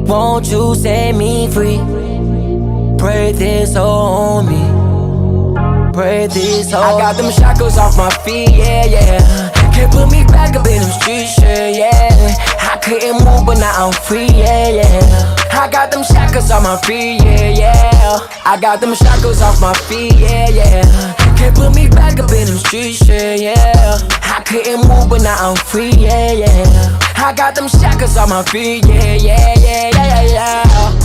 Won't you set me free? Pray this on me. Pray this on I got them shackles off my feet, yeah, yeah. Can't put me back up in them streets, yeah. I couldn't move, but now I'm free, yeah, yeah. I got them shackles off my feet, yeah, yeah. I got them shackles off my feet, yeah, yeah. Can't put me back up in them streets, yeah, yeah. I couldn't move, but now I'm free, yeah, yeah. I got them shackles off my feet, yeah, yeah, yeah, yeah, yeah.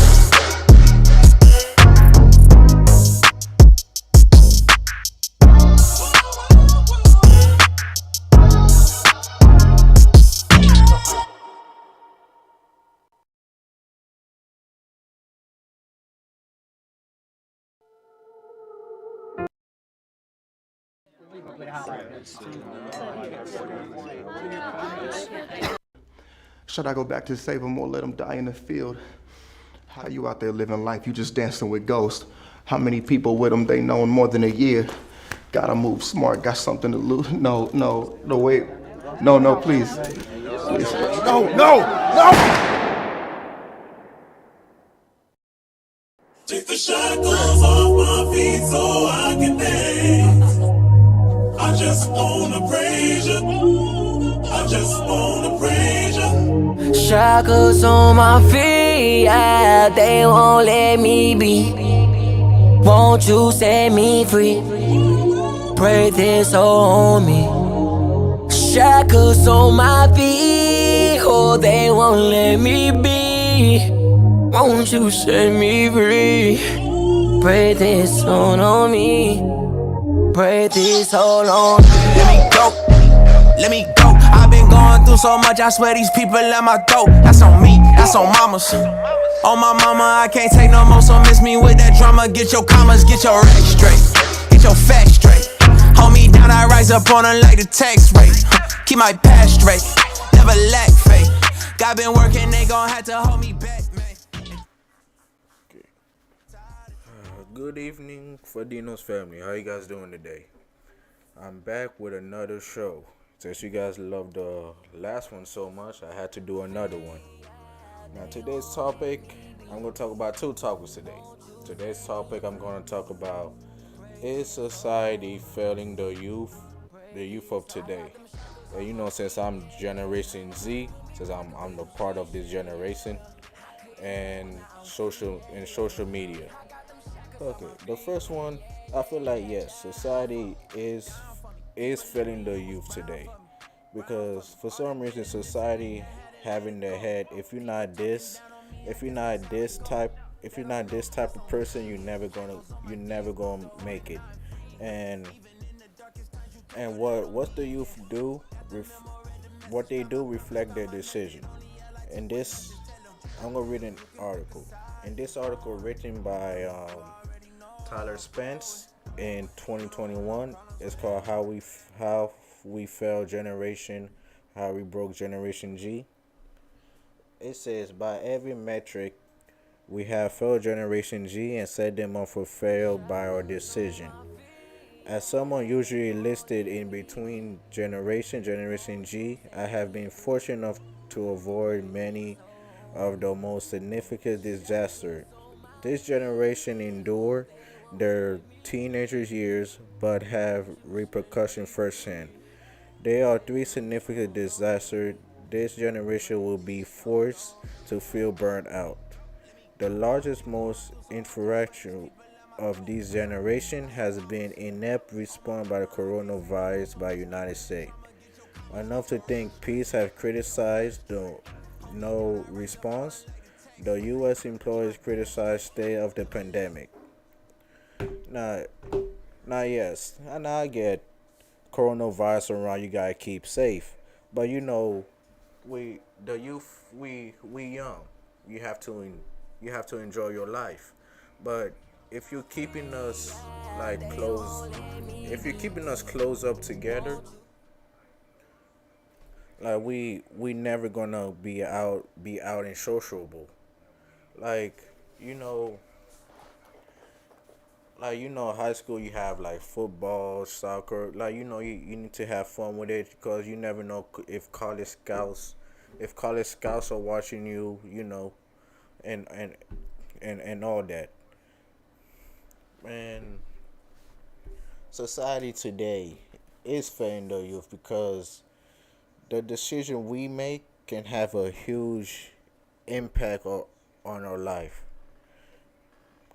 Should I go back to save them or let them die in the field? How you out there living life? You just dancing with ghosts. How many people with them they know in more than a year? Gotta move smart, got something to lose. No, wait. No, please. Please. No! Take the shackles off my feet so I can dance. I just wanna praise you. I just wanna praise you. Shackles on my feet, yeah, they won't let me be. Won't you set me free? Pray this on me. Shackles on my feet, oh, they won't let me be. Won't you set me free? Pray this on me. Pray this all on me. Let me go. I've been going through so much, I swear these people at my throat. That's on me, that's on mamas. On my mama, I can't take no more, so miss me with that drama. Get your commas, get your racks straight, get your facts straight. Hold me down, I rise up on her like the tax rate. Keep my past straight, never lack faith. God been working, they gon' have to hold me back, man. Good evening, Fadino'S family. How you guys doing today? I'm back with another show. Since you guys loved the last one so much, I had to do another one. Now, today's topic, I'm going to talk about two topics today. Today's topic, I'm going to talk about, is society failing the youth of today? And since I'm Generation Z, since I'm the part of this generation, and social media. Okay, the first one, I feel like yes, society is failing the youth today, because for some reason society having their head, if you're not this type of person, you're never gonna make it. And what the youth do, what they do reflect their decision. And this, I'm gonna read an article. In this article written by Tyler Spence in 2021, it's called How We Fell Generation, How We Broke Generation G. It says, by every metric, we have failed Generation G and set them up for fail by our decision. As someone usually listed in between Generation G, I have been fortunate enough to avoid many of the most significant disasters this generation endured their teenager years, but have repercussions firsthand. There are three significant disasters this generation will be forced to feel burnt out. The largest, most influential of this generation has been inept response by the coronavirus by United States. Enough to think peace have criticized the no response. The U.S. employees criticized state of the pandemic. Now, yes, and I get coronavirus around. You gotta keep safe, but the youth, we young. You have to enjoy your life. But if you're keeping us close up together, like we never gonna be out and sociable. Like you know, high school you have like football, soccer. Like you need to have fun with it because you never know if college scouts are watching you. and and all that. And society today is failing the youth because the decision we make can have a huge impact on our life.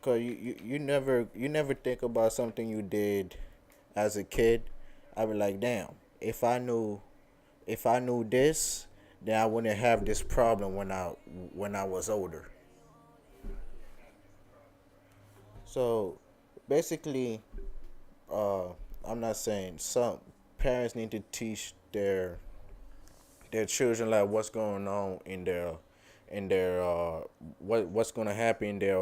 Cause you never think about something you did as a kid. I be like, damn, if I knew this, then I wouldn't have this problem when I was older. So basically, uh, I'm not saying some parents need to teach their children like what's going on in their what's gonna happen in the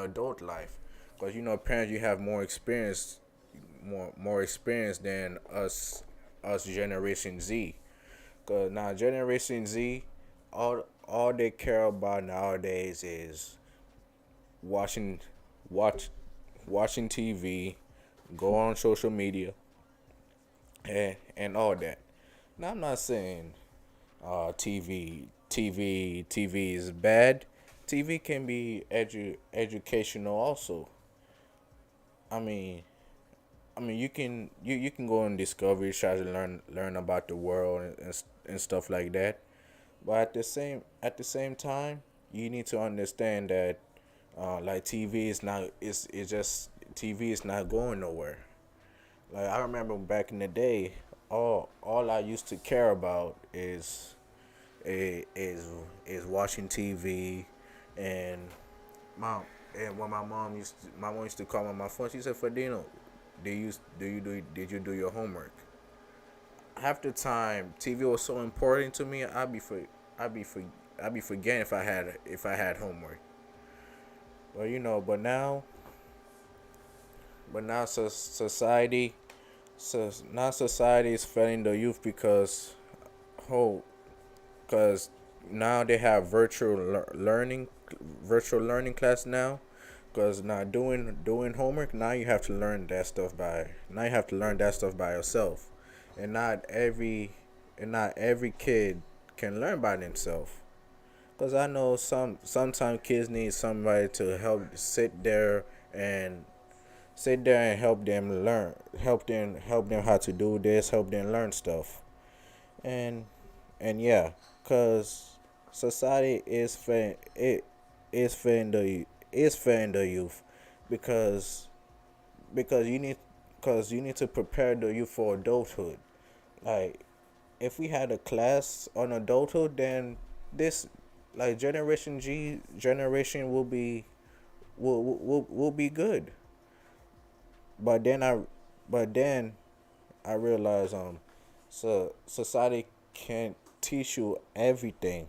adult life, because parents, you have more experience than us Generation Z. Cause now Generation Z, all they care about nowadays is watching watch watching TV, go on social media, and all that. Now I'm not saying TV is bad. TV can be educational also. I mean, you can go on Discovery, try to learn about the world and stuff like that. But at the same time, you need to understand that like TV is not it's just TV is not going nowhere. Like I remember back in the day, all I used to care about is watching TV, and mom and when my mom used to call me on my phone. She said, "Fadino, did you do your homework?" Half the time, TV was so important to me. I'd be for I'd be forgetting if I had homework. But now society is failing the youth because whole because now they have virtual learning class now. Because now doing homework, now you have to learn that stuff by yourself, and not every kid can learn by themselves. Because I know sometimes kids need somebody to and help them learn, help them how to do this, help them learn stuff. And yeah, cause society is failing the youth, because because you need because you need to prepare the youth for adulthood. Like if we had a class on adulthood, then this like generation will be good. But then I realized society can't teach you everything.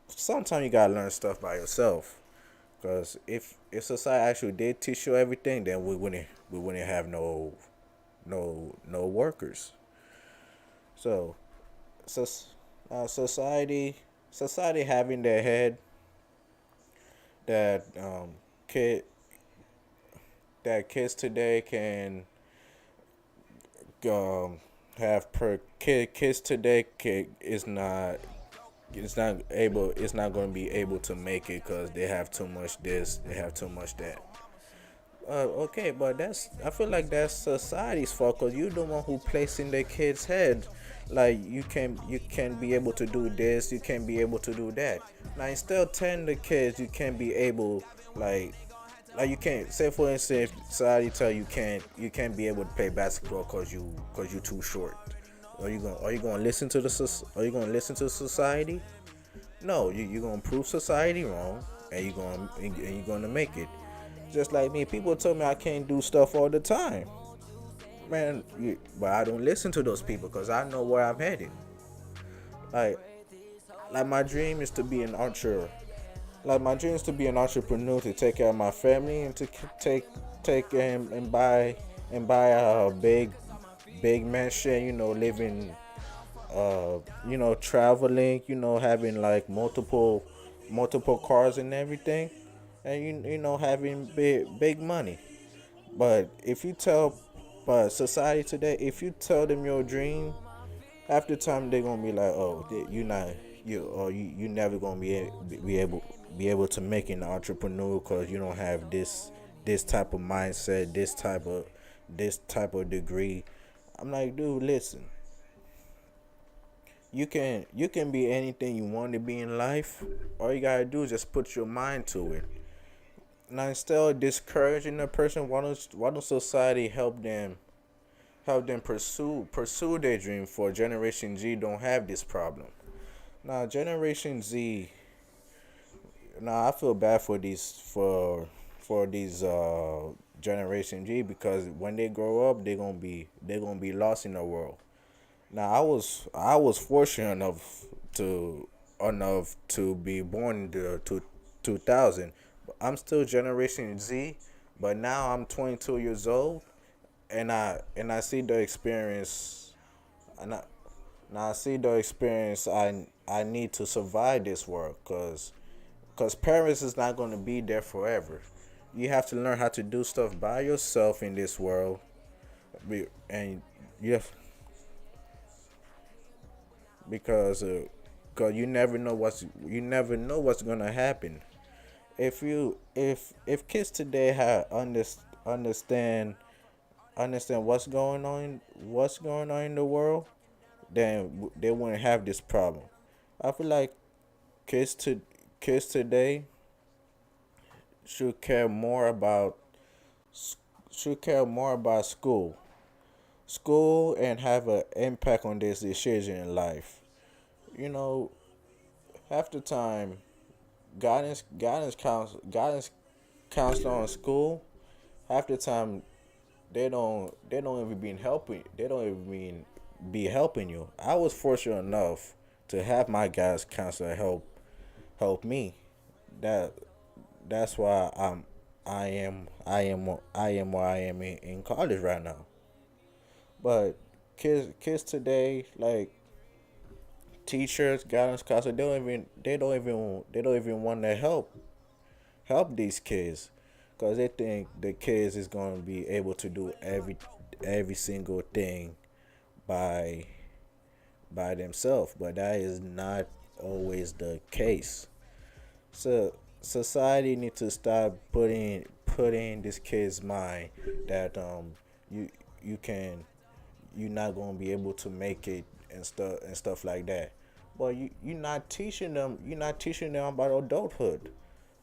Sometimes you gotta learn stuff by yourself. Cause if society actually did teach you everything, then we wouldn't have no workers. So so society having their head that kid that kids today can um have per kid kids today is not going to be able to make it because they have too much this, they have too much that. Okay, but I feel like that's society's fault, because you the one who placed in their kids' head like you can be able to do this, you can be able to do that. Now instead of telling the kids you can't be able, like you can't, say for instance, if society tell you can't be able to play basketball because you too short. Are you gonna listen to society? No, you're gonna prove society wrong, and you're gonna make it. Just like me, people tell me I can't do stuff all the time, man. But I don't listen to those people because I know where I'm headed. Like my dream is to be an entrepreneur. Like my dream is to be an entrepreneur, to take care of my family, and to take and buy a big mansion. Living, traveling. Having like multiple cars and everything, and having big money. But society today, if you tell them your dream, half the time they're gonna be like, "Oh, you you never gonna be able to make an entrepreneur because you don't have this type of mindset, this type of degree. I'm like, dude, listen. You can be anything you want to be in life. All you gotta do is just put your mind to it. Now, instead of discouraging a person, why don't society help them pursue their dream? For Generation Z don't have this problem. Now, Generation Z. Now, I feel bad for these Generation G, because when they grow up, they're gonna be lost in the world. Now, I was fortunate enough to be born in the 2000. I'm still Generation Z, but now I'm 22 years old, and I see the experience, and now I see the experience I need to survive this world, cause parents is not gonna be there forever. You have to learn how to do stuff by yourself in this world, and you have, because cause you never know what's gonna happen. If kids today understand what's going on in the world, then they wouldn't have this problem. I feel like kids to kids today should care more about school and have an impact on this decision in life. You know, half the time, guidance counselor in school, half the time they don't even be helping you. I was fortunate enough to have my guidance counselor help me. That that's why I am where I am in college right now. But kids today, like teachers, guidance counselors, they don't even want to help these kids, because they think the kids is going to be able to do every single thing by themselves. But that is not always the case. So society needs to stop putting this kid's mind that you you can you're not gonna be able to make it, and stuff like that. But you're not teaching them about adulthood,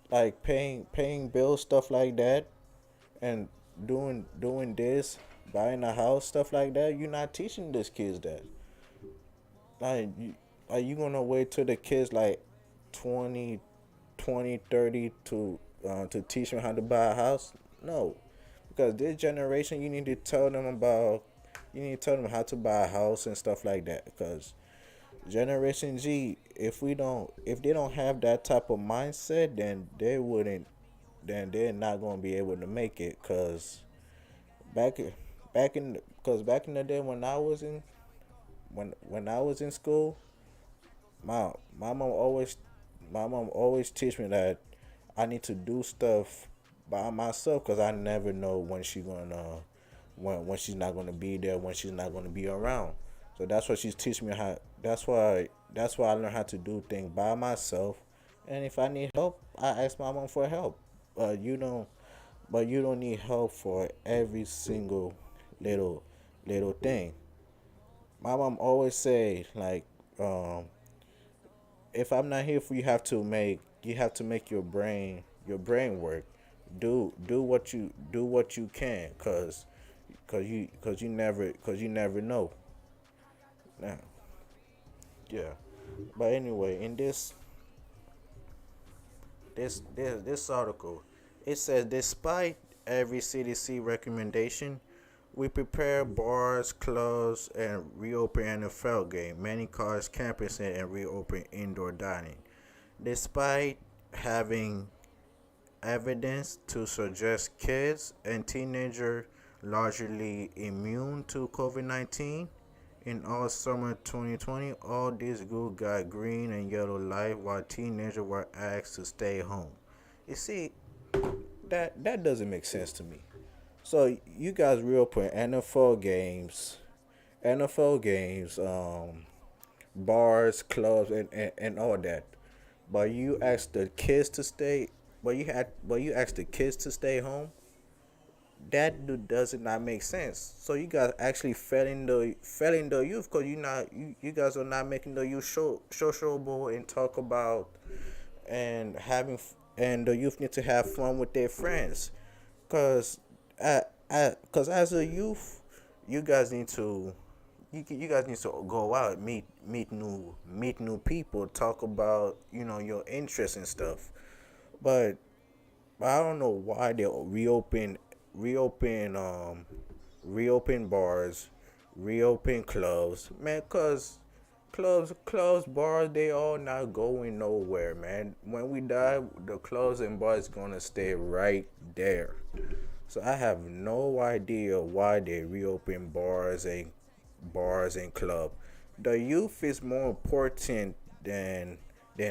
like paying bills, stuff like that, and doing this, buying a house, stuff like that. You're not teaching these kids that. Like, are you gonna wait till the kids like 20, 20, 30 to teach them how to buy a house? No, because this generation, you need to tell them how to buy a house and stuff like that. Because Generation Z, if they don't have that type of mindset, then they're not gonna be able to make it. Back back in the day when I was in school, my my mom always my mom always teach me that I need to do stuff by myself, because I never know when she's not gonna be there, when she's not gonna be around. So that's what she's teaching me how. That's why I learned how to do things by myself. And if I need help, I ask my mom for help. But you don't need help for every single little little thing. My mom always say, like, if I'm not here for you, have to make your brain work. Do what you can, cause you never know. Now, yeah. But anyway, in this article, it says, despite every CDC recommendation, we prepare bars, clubs, and reopen NFL game. Many college campuses and reopen indoor dining. Despite having evidence to suggest kids and teenagers largely immune to COVID-19, in all summer 2020, all these groups got green and yellow light while teenagers were asked to stay home. You see, that doesn't make sense to me. So you guys reopen NFL games, bars, clubs, and all that. But you ask the kids to stay. But you ask the kids to stay home. Does it not make sense? So you guys actually failing the youth because you guys are not making the youth sociable and talk about and and the youth need to have fun with their friends, cause cause as a youth, you guys need to you guys need to go out, meet new people, talk about your interests and stuff. But I don't know why they reopen reopen bars, reopen clubs, man. Cause clubs, bars, they all not going nowhere, man. When we die, the clubs and bars gonna stay right there. So I have no idea why they reopen bars and club. The youth is more important than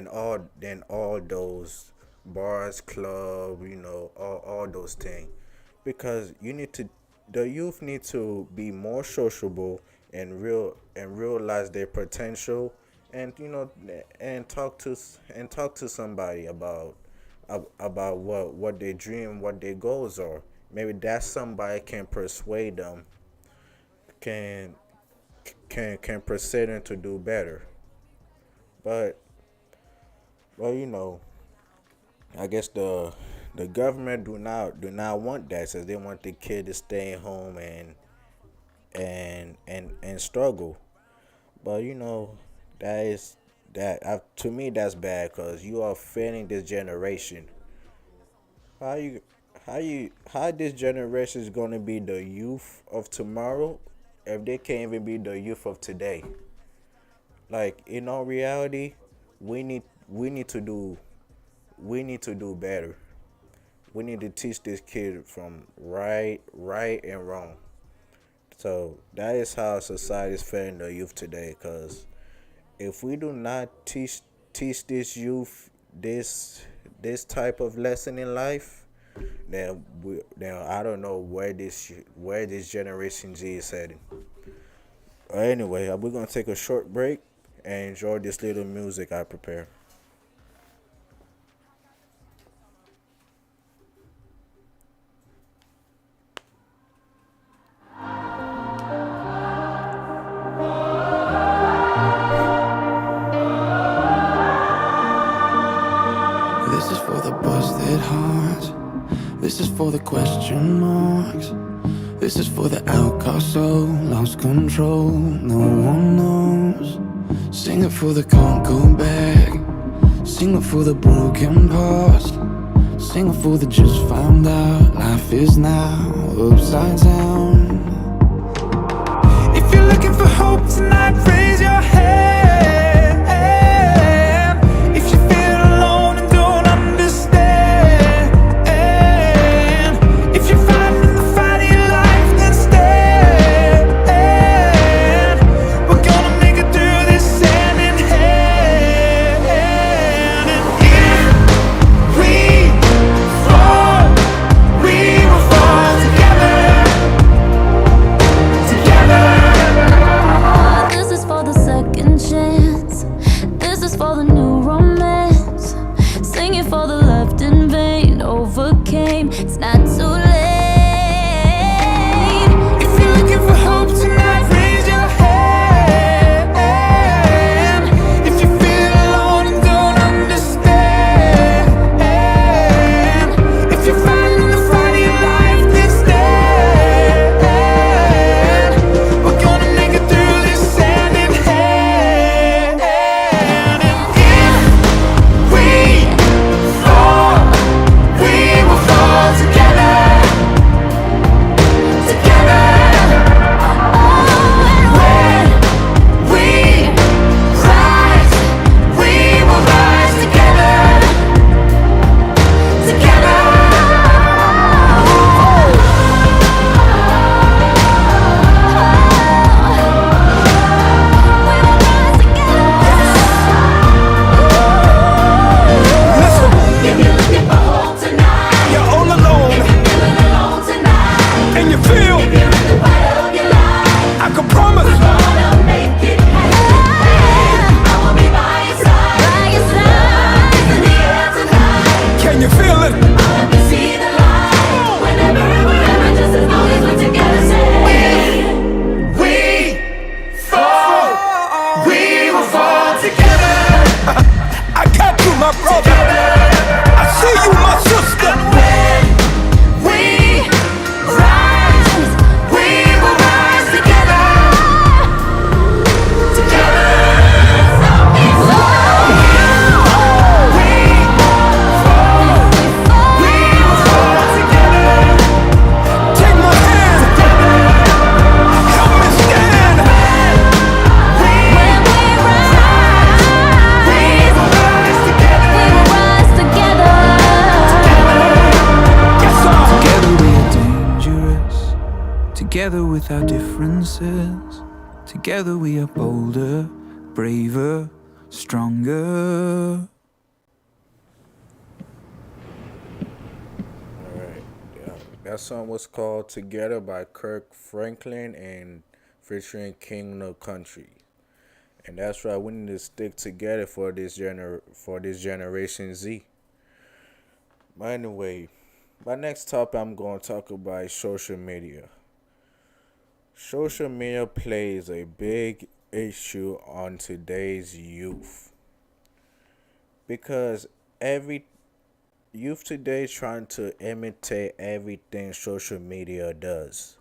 all those bars, club, all those things, because the youth need to be more sociable and realize their potential, and talk to somebody about what they dream, what their goals are. Maybe that somebody can persuade them, can can persuade them to do better. But well, I guess the government do not want that, since they want the kid to stay home and struggle. But that is to me that's bad, because you are failing this generation. How you how this generation is gonna be the youth of tomorrow if they can't even be the youth of today? Like, in all reality, we need to do better. We need to teach this kid from right and wrong. So that is how society is failing the youth today. Cause if we do not teach this youth this type of lesson in life, then I don't know where this Generation Z is heading. Anyway, we're gonna take a short break and enjoy this little music I prepared. This is for the busted hearts. This is for the question marks. This is for the outcast soul, lost control, no one knows. Sing it for the can't go back. Sing it for the broken past. Sing it for the just found out life is now upside down. If you're looking for hope tonight, raise your hand. If you feel alone and don't understand, if you're fighting the fight of your life, then stand. We're gonna make it through this hand in hand. And if we fall, we will fall together. Together. This is for the second chance. my brother. I see you, my sister. We rise, we will rise together. Together. Take my hand. Help me stand. When we rise, we will rise together. Yes, sir. Together we are dangerous. Together with our differences. Together we are bolder, braver, stronger. Alright. Yeah. That song was called Together by Kirk Franklin and featuring King No Country. And that's right, we need to stick together for this generation Z. But anyway, my next topic I'm going to talk about is social media. Social media plays a big issue on today's youth because every youth today is trying to imitate everything social media does.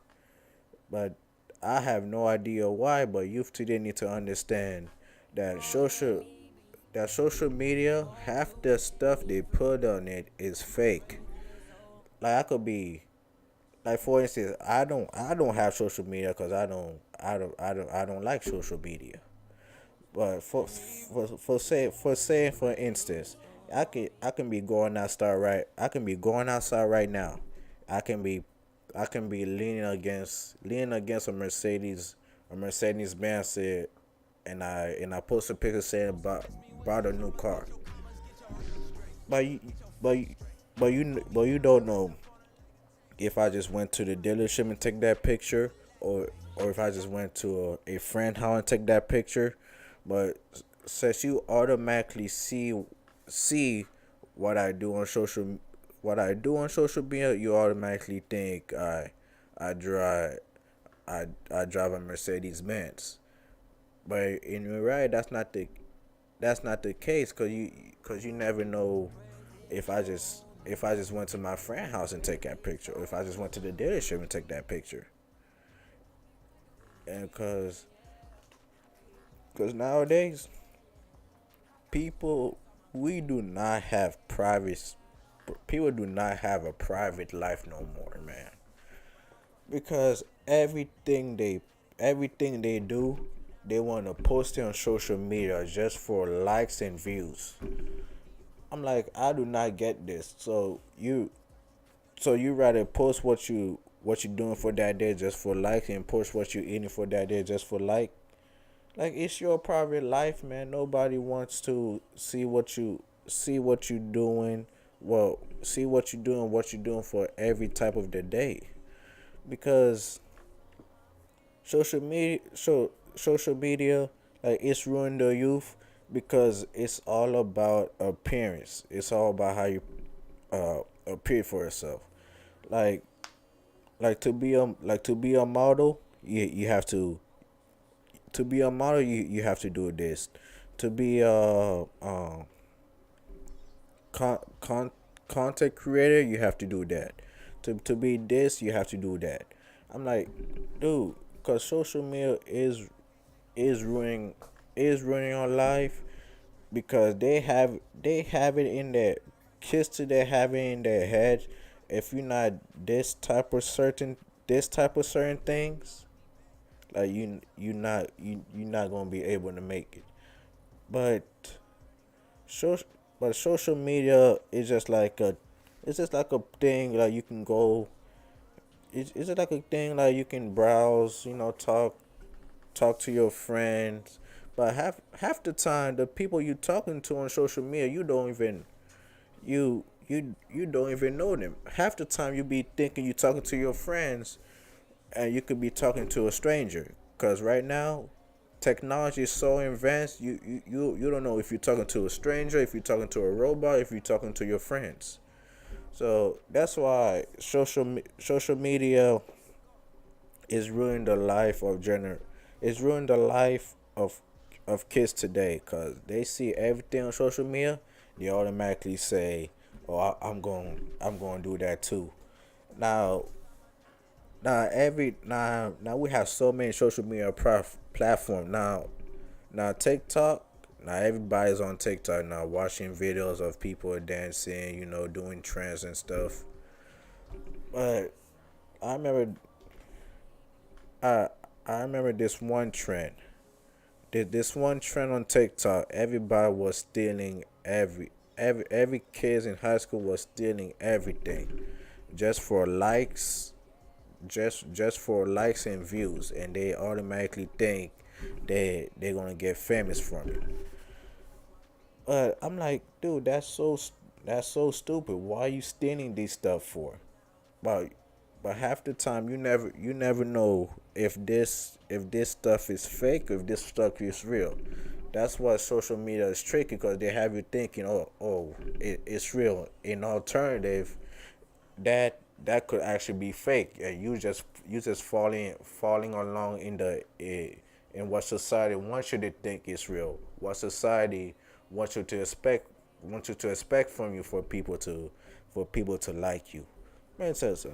But I have no idea why, but youth today need to understand that social media, half the stuff they put on it is fake. Like I could be like for instance, I don't have social media because I don't like social media. But for instance, I can be going outside right now. I can be I can be leaning against a Mercedes Benz said, and I post a picture saying bought a new car. But you, but you don't know if I just went to the dealership and take that picture, or if I just went to a friend house and take that picture. But since you automatically see what I do on social media, you automatically think I drive I drive a Mercedes Benz. But in reality, that's not the case, cause you never know if I just went to my friend house and take that picture, or if I just went to the dealership and take that picture. And cause nowadays people we do not have private people do not have a private life no more, man. Because everything they do, they want to post it on social media just for likes and views. I'm like, I do not get this. So you rather post what you doing for that day just for likes, and post what you eating for that day just for like it's your private life, man. Nobody wants to see what you doing. Well, see what you doing for every type of the day, because social media, like, it's ruined the youth because it's all about appearance. It's all about how you appear for yourself. Like to be a model, you have to have to do this. To be a con- content creator, you have to do that. To be this, you have to do that. I'm like, dude, cause social media is ruining our life, because they have it in their kids today have it in their head. If you're not this type of certain things, like you're not gonna be able to make it. But so but social media is just like a thing, like you can go. It's just like a thing, like you can browse, talk to your friends. But half the time, the people you talking to on social media, you don't even know them. Half the time you be thinking you talking to your friends, and you could be talking to a stranger. Cause right now, technology is so advanced, you don't know if you're talking to a stranger, if you're talking to a robot, if you're talking to your friends. So that's why social media is ruining the life of it's ruining the life of kids today, because they see everything on social media, they automatically say, "Oh, I'm going to do that too." Now, now we have so many social media platform now. Now TikTok. Now everybody's on TikTok now, watching videos of people dancing, doing trends and stuff. But I remember, I I remember this one trend. This one trend on TikTok. Everybody was stealing every kids in high school was stealing everything, just for likes, just for likes and views, and they automatically think they're gonna get famous from it. But I'm like, dude, that's so stupid. Why are you stealing these stuff for? But but half the time you never know if this stuff is fake or if this stuff is real. That's why social media is tricky because they have you thinking, it's real. In alternative, that could actually be fake, and you just falling along in what society wants you to think is real, what society wants you to expect from you for people to like you. Man, says so.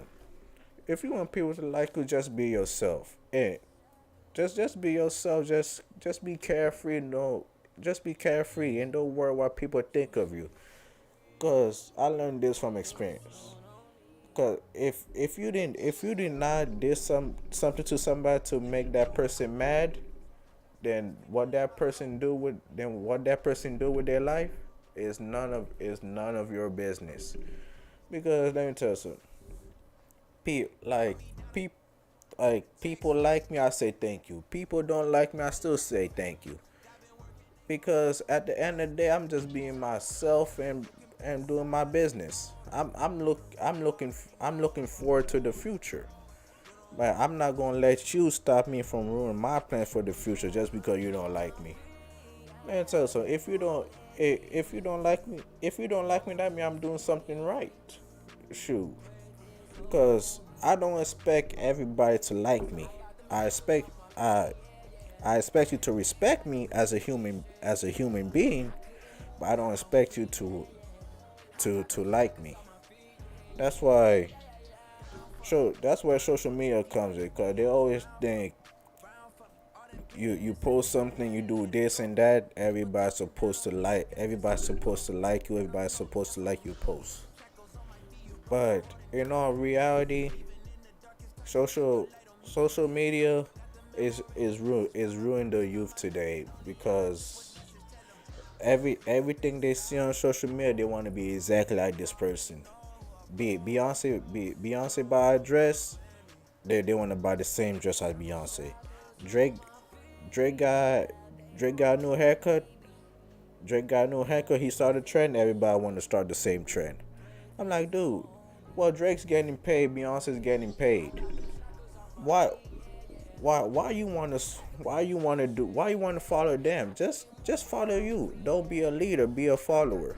If you want people to like you, just be yourself, and just be yourself. Just be carefree. No, just be carefree and don't worry what people think of you. Cause I learned this from experience. Cause if you did not did something to somebody to make that person mad, then what that person do with their life is none of your business. Because let me tell you something. People people like me, I say thank you. People don't like me, I still say thank you. Because at the end of the day, I'm just being myself and doing my business. I'm looking forward to the future. But I'm not gonna let you stop me from ruining my plans for the future just because you don't like me. Man, tell you so if you don't like me, that means I'm doing something right. Shoot, because I don't expect everybody to like me. I expect I I expect you to respect me as a human being, but I don't expect you to like me. That's why that's where social media comes in, because they always think you post something, you do this and that, everybody's supposed to like you, everybody's supposed to like your post. But in all reality, social social media is ruining the youth today, because everything they see on social media, they want to be exactly like this person. Beyonce buy a dress, they want to buy the same dress as Beyonce. Drake Drake got Drake got a new haircut. Drake got a new haircut. He started a trend. Everybody want to start the same trend. I'm like, dude, well, Drake's getting paid. Beyonce's getting paid. Why why you want to follow them? Just follow you. Don't be a leader. Be a follower.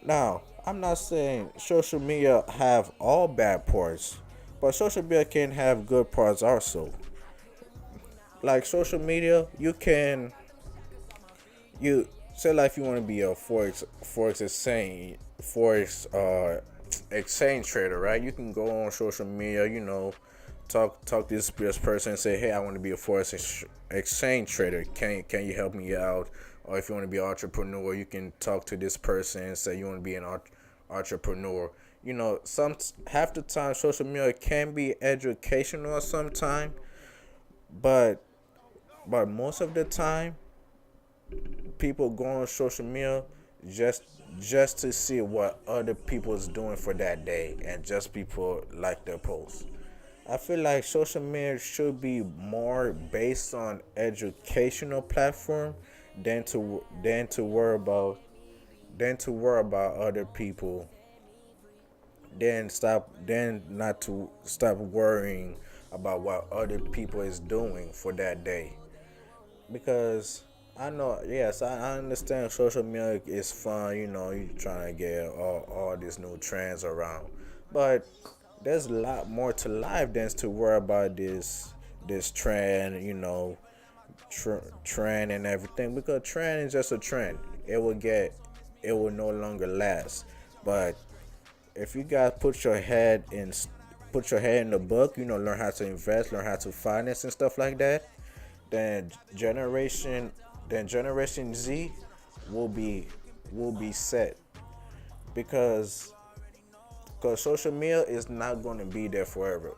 Now, I'm not saying social media have all bad parts, but social media can have good parts also. Like social media, you say like if you want to be a forex exchange trader, right? You can go on social media, talk to this person and say, hey, I want to be a exchange trader. Can you help me out? Or if you want to be an entrepreneur, you can talk to this person and say you want to be an entrepreneur. Some half the time social media can be educational sometime, but most of the time people go on social media just just to see what other people is doing for that day, and just people like their posts. I feel like social media should be more based on educational platform than to worry about other people, then not to stop worrying about what other people is doing for that day. Because I know, yes, I understand social media is fun. You trying to get all these new trends around, but there's a lot more to life than to worry about this trend. Trend and everything, because trend is just a trend. It will get it will no longer last. But if you guys put your head in the book, learn how to invest, learn how to finance and stuff like that, then generation Z will be set, because social media is not going to be there forever.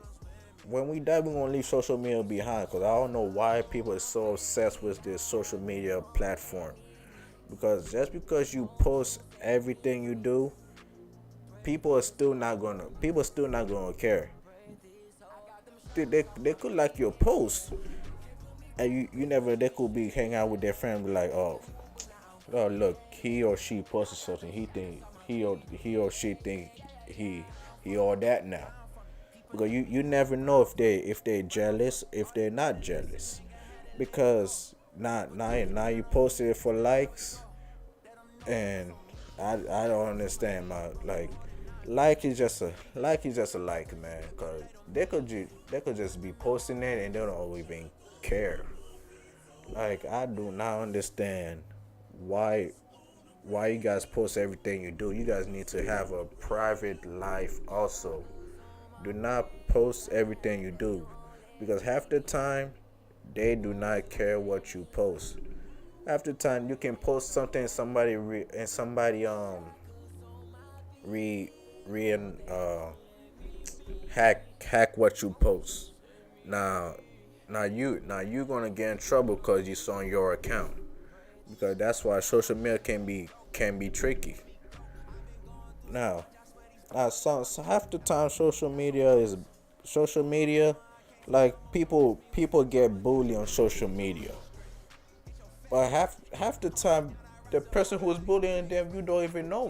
When we die, we're going to leave social media behind, because I don't know why people are so obsessed with this social media platform. Because just because you post everything you do, people are still not gonna care. They could like your post, and you never, they could be hanging out with their family like, oh look, he or she posted something, he or she think he all that now. Because you never know if they jealous, if they're not jealous. Because now you posted it for likes, and I don't understand, my like is just a like, man. Cause they could just be posting it and they don't even care. Like, I do not understand why you guys post everything you do. You guys need to have a private life also. Do not post everything you do, because half the time they do not care what you post. Half the time you can post something and somebody hack what you post. Now you gonna get in trouble because it's on your account, because that's why social media can be tricky. Now, so half the time social media, like, people get bullied on social media, but half the time the person who's bullying them, you don't even know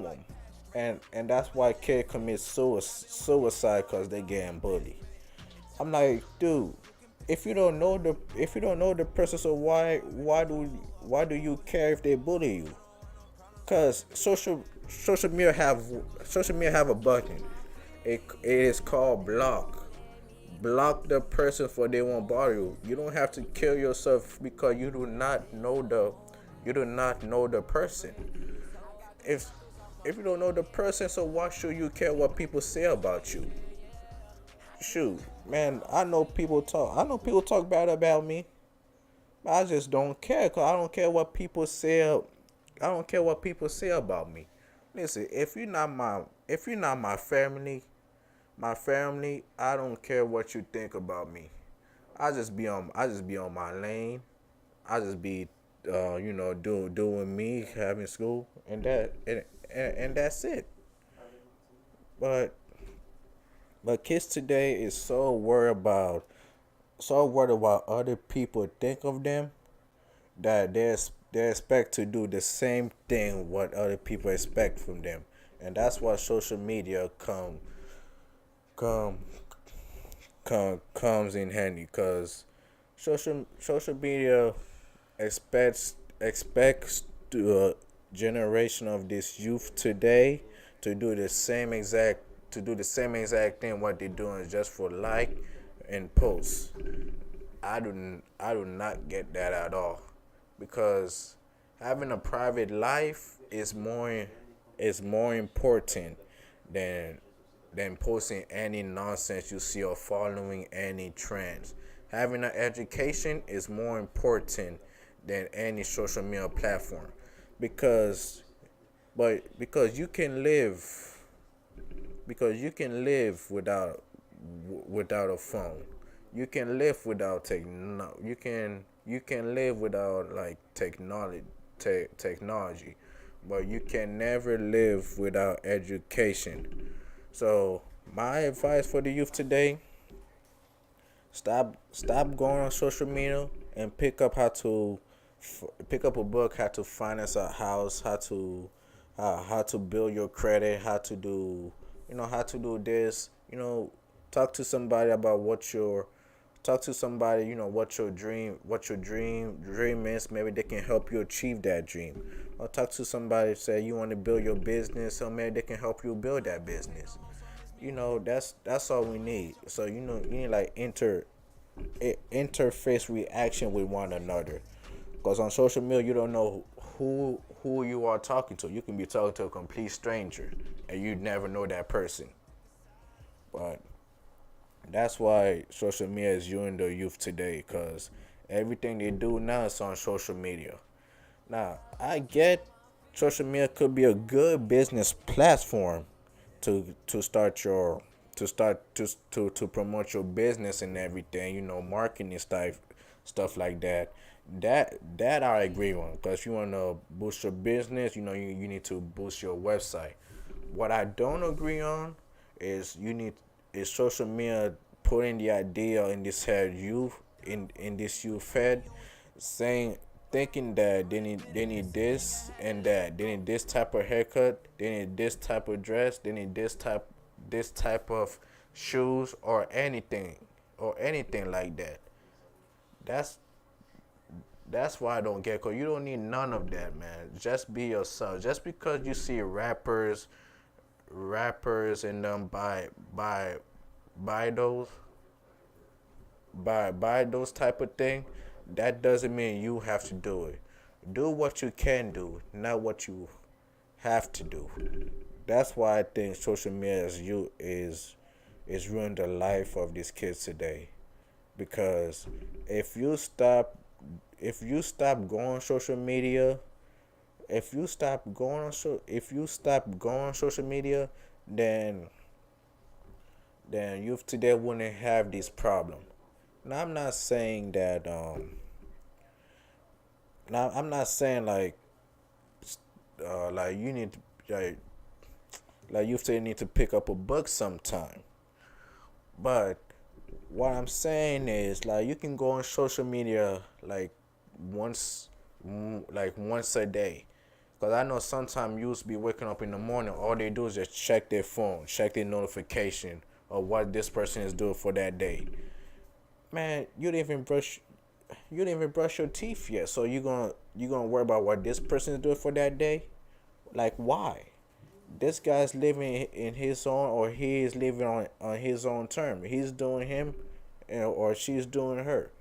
them, and that's why kids commit suicide, because they getting bullied. I'm like, dude, if you don't know the person, so why do you care if they bully you? Cause social media have a button. It is called block. Block the person for they won't bother you. You don't have to kill yourself because you do not know the person. If you don't know the person, so why should you care what people say about you? Shoot, man, I know people talk bad about me, but I just don't care, cause I don't care what people say. I don't care what people say about me. Listen, if you're not my family, I don't care what you think about me. I just be on my lane. I just be doing me, having school, and that's it. But kids today is so worried about other people think of them, that they expect to do the same thing what other people expect from them, and that's why social media comes in handy, because social media expects the generation of this youth today to do the same exact thing what they're doing, just for like and post. I do not get that at all, because having a private life is more important than posting any nonsense you see or following any trends. Having an education is more important than any social media platform, because you can live without a phone. You can live without you can live without like technology, but you can never live without education. So my advice for the youth today: stop going on social media and pick up a book, how to finance a house, how to build your credit, how to do this. Talk to somebody about what your dream is. Maybe they can help you achieve that dream. Or talk to somebody, say you want to build your business, so maybe they can help you build that business. That's all we need. So you need like interface reaction with one another, because on social media you don't know who you are talking to. You can be talking to a complete stranger, and you never know that person. But that's why social media is ruining the youth today, because everything they do now is on social media. Now, I get social media could be a good business platform to start your to promote your business and everything, marketing stuff like that. That I agree on, because you want to boost your business, you need to boost your website. What I don't agree on is social media putting the idea in this head youth in this youth head, saying thinking that they need this and that, they need this type of haircut, they need this type of dress, they need this type of shoes or anything like that. That's why I don't get, cause you don't need none of that, man. Just be yourself. Just because you see rappers and them buy those type of thing, that doesn't mean you have to do it. Do what you can do, not what you have to do. That's why I think social media is ruining the life of these kids today. Because if you stop going on social media, if you stop going on social media, then youth today wouldn't have this problem. Now I'm not saying that now I'm not saying like you need to, like you say need to pick up a book sometime. But what I'm saying is, like, you can go on social media like once a day. Cause I know sometimes youths be waking up in the morning, all they do is just check their phone, check their notification of what this person is doing for that day. Man, you didn't even brush your teeth yet, so you gonna worry about what this person is doing for that day? Like, why? This guy's living in his own, or he is living on his own term. He's doing him, or she's doing her.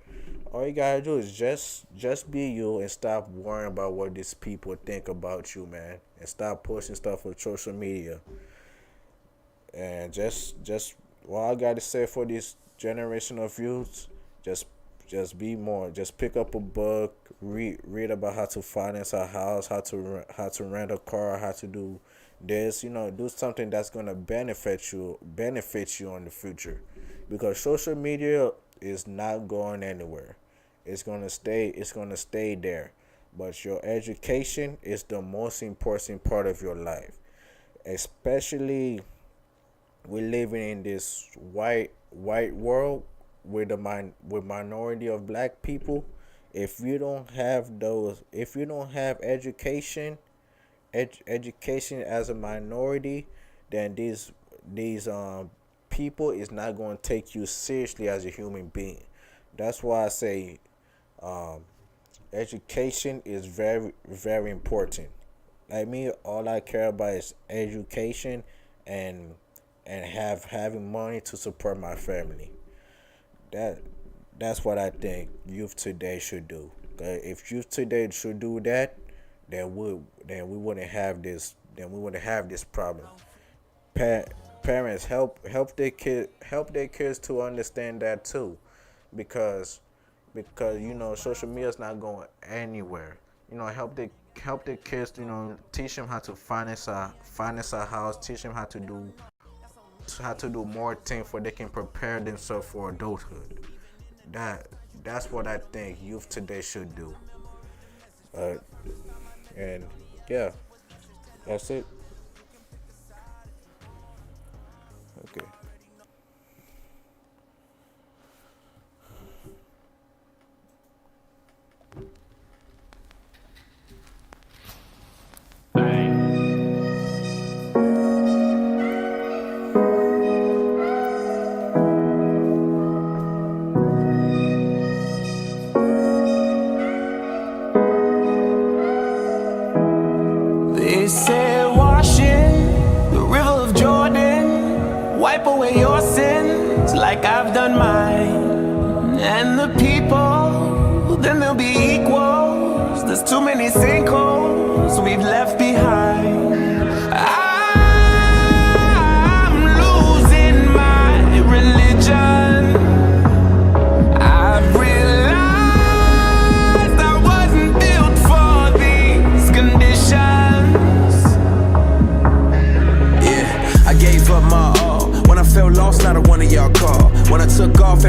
All you gotta do is just be you and stop worrying about what these people think about you, man. And stop pushing stuff on social media. And just what I gotta say for this generation of youths, just be more. Just pick up a book, read about how to finance a house, how to rent a car, how to do this. Do something that's gonna benefit you in the future, because social media is not going anywhere. It's gonna stay there. But your education is the most important part of your life, especially we're living in this white world with minority of black people. If you don't have education as a minority, then these people is not going to take you seriously as a human being. That's why I say education is very, very important. Like me, all I care about is education and having money to support my family. That's what I think youth today should do. If youth today should do that, then we wouldn't have this problem. Parents help their kids to understand that too, because social media is not going anywhere. Help their kids. Teach them how to finance a house. Teach them how to do more things so they can prepare themselves for adulthood. That's what I think youth today should do. And yeah, that's it. Okay. They say washing the river of Jordan, wipe away your sins like I've done mine. And the people, then they'll be equals. There's too many sinkholes.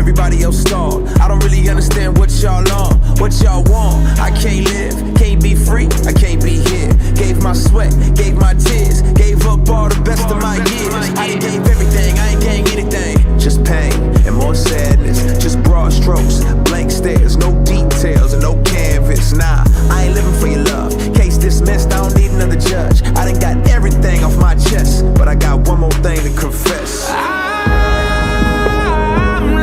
everybody else stalled. I don't really understand what y'all on, what y'all want. I can't live, can't be free, I can't be here. Gave my sweat, gave my tears, gave up all the best of my years. I done gave everything, I ain't gained anything. Just pain and more sadness, just broad strokes, blank stares, no details and no canvas. Nah, I ain't living for your love. Case dismissed, I don't need another judge. I done got everything off my chest, but I got one more thing to confess. I'm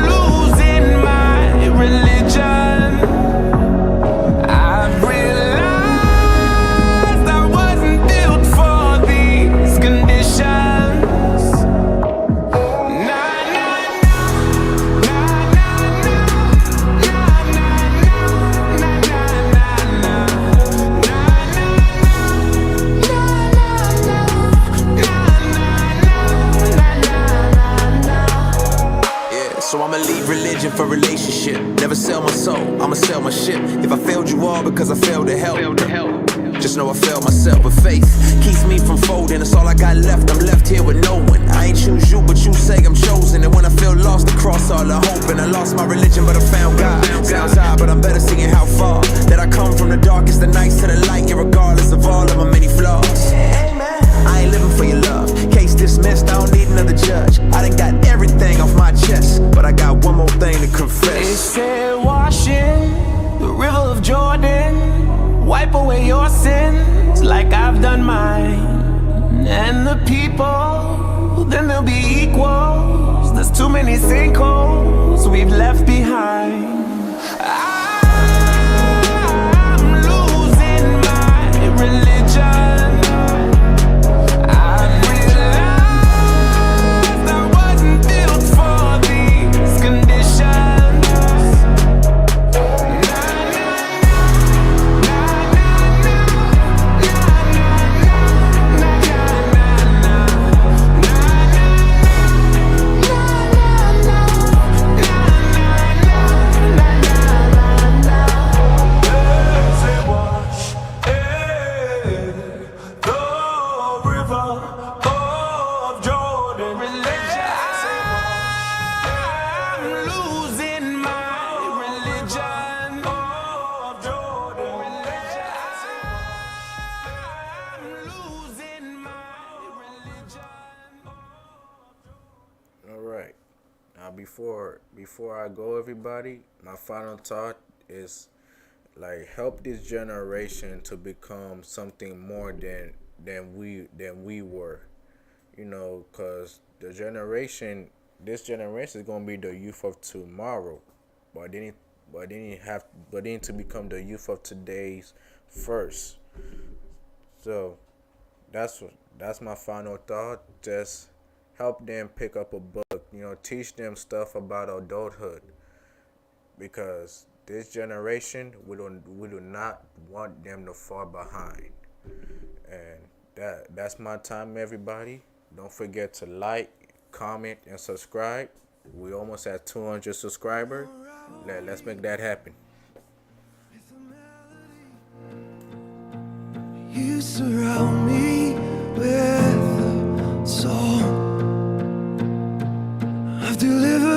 losing my religion. I've realized I wasn't built for these conditions. Nah, nah, nah, nah, nah, nah, Yeah, so I'ma leave religion for relationship. Never sell my soul, I'ma sell my ship. If I failed you all because I failed to help, just know I failed myself. But faith keeps me from folding. That's all I got left. I'm left here with no one. I ain't choose you, but you say I'm chosen. And when I feel lost, across all the hope. And I lost my religion, but I found God. Sounds odd, but I'm better seeing how far that I come from the darkest, the nights to the light. Irregardless of all of my many flaws. I ain't living for your love. Case dismissed, I don't need another judge. I done got everything off my chest, but I got one more thing to They confess. said wash in the river of Jordan, wipe away your sins like I've done mine. And the people, then they'll be equals. There's too many sinkholes we've left behind. I'm losing my religion. I've realized I wasn't built for these conditions. All right. Now, before I go, everybody, my final thought is like help this generation to become something more than we were. You know, cause this generation is gonna be the youth of tomorrow, but they need to become the youth of today's first. So that's my final thought. Just help them pick up a book. You know, teach them stuff about adulthood, because this generation we do not want them to fall behind. And that's my time, everybody. Don't forget to like, comment, and subscribe. We almost at 200 subscribers. Let's make that happen. You surround me with a song. I've delivered